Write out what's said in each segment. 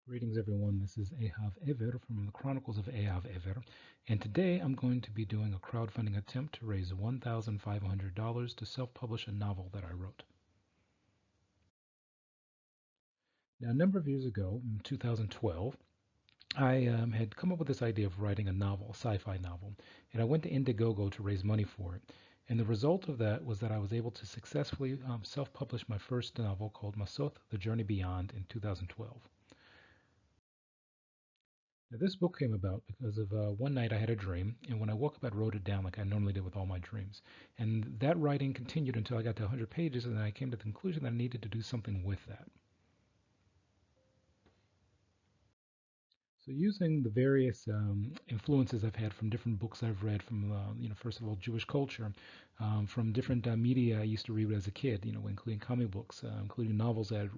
Greetings, everyone. This is Ehav Ever from the Chronicles of Ehav Ever, and today I'm going to be doing a crowdfunding attempt to raise $1,500 to self-publish a novel that I wrote. Now, a number of years ago, in 2012, I had come up with this idea of writing a novel, a sci-fi novel, and I went to Indigogo to raise money for it. And the result of that was that I was able to successfully self-publish my first novel called Masoth, The Journey Beyond in 2012. Now, this book came about because of one night I had a dream, and when I woke up, I wrote it down like I normally do with all my dreams. And that writing continued until I got to 100 pages, and then I came to the conclusion that I needed to do something with that. So, using the various influences I've had from different books I've read from, first of all, Jewish culture, from different media I used to read as a kid, including comic books, including novels that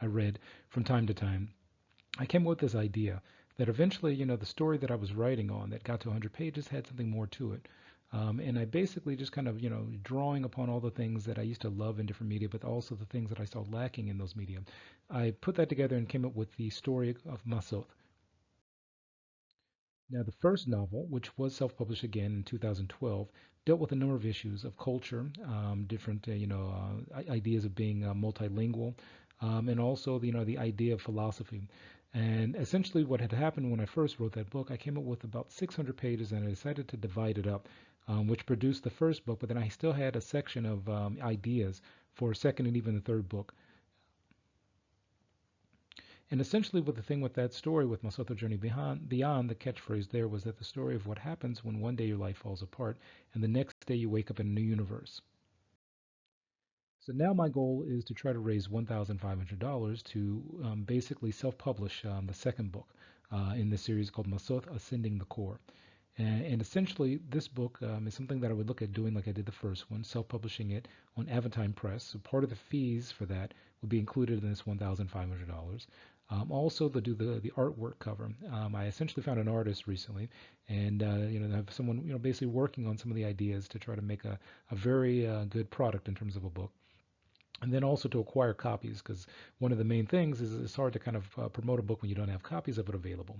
I read from time to time. I came up with this idea that eventually, the story that I was writing on that got to 100 pages had something more to it. And I basically just kind of, drawing upon all the things that I used to love in different media, but also the things that I saw lacking in those media. I put that together and came up with the story of Masoth. Now, the first novel, which was self-published again in 2012, dealt with a number of issues of culture, different, ideas of being multilingual, and also, the idea of philosophy. And essentially, what had happened when I first wrote that book, I came up with about 600 pages, and I decided to divide it up, which produced the first book. But then I still had a section of ideas for a second and even the third book. And essentially, what the thing with that story, with Masotha Journey Beyond, the catchphrase there was that the story of what happens when one day your life falls apart and the next day you wake up in a new universe. So now my goal is to try to raise $1,500 to basically self-publish the second book in the series called Masoth Ascending the Core. And essentially, this book is something that I would look at doing like I did the first one, self-publishing it on Aventine Press. So part of the fees for that would be included in this $1,500. Also, to do the artwork cover, I essentially found an artist recently, and have someone basically working on some of the ideas to try to make a very good product in terms of a book. And then also to acquire copies, because one of the main things is it's hard to kind of promote a book when you don't have copies of it available.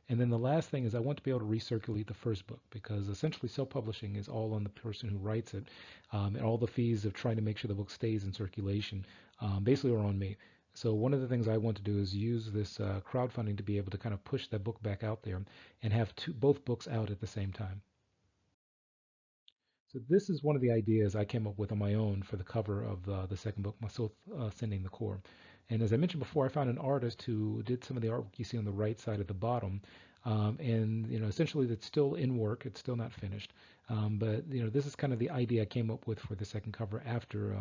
And then the last thing is I want to be able to recirculate the first book, because essentially self-publishing is all on the person who writes it, and all the fees of trying to make sure the book stays in circulation basically are on me. So one of the things I want to do is use this crowdfunding to be able to kind of push that book back out there and have both books out at the same time. So this is one of the ideas I came up with on my own for the cover of the second book, Masoth Ascending the Core. And as I mentioned before, I found an artist who did some of the artwork you see on the right side at the bottom. And essentially it's still in work. It's still not finished. But this is kind of the idea I came up with for the second cover after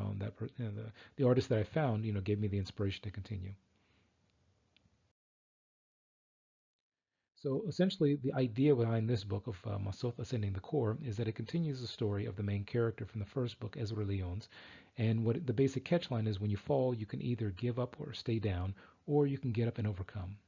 the artist that I found, gave me the inspiration to continue. So essentially, the idea behind this book of Masoth Ascending the Core is that it continues the story of the main character from the first book, Ezra Leone's. And what the basic catchline is: when you fall, you can either give up or stay down, or you can get up and overcome.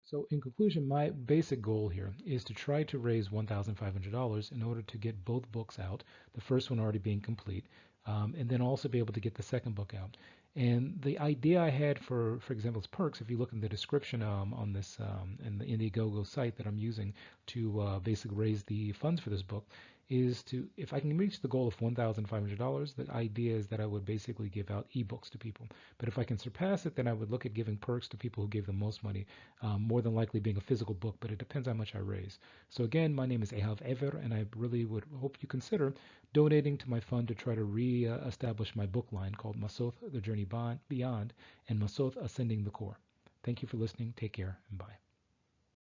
So in conclusion, my basic goal here is to try to raise $1,500 in order to get both books out, the first one already being complete, and then also be able to get the second book out. And the idea I had for example, is perks. If you look in the description on this in the Indiegogo site that I'm using to basically raise the funds for this book, is to, if I can reach the goal of $1,500, the idea is that I would basically give out ebooks to people. But if I can surpass it, then I would look at giving perks to people who gave the most money, more than likely being a physical book, but it depends how much I raise. So again, my name is Ehav Ever, and I really would hope you consider donating to my fund to try to re-establish my book line called Masoth, The Journey Beyond, and Masoth Ascending the Core. Thank you for listening. Take care, and bye.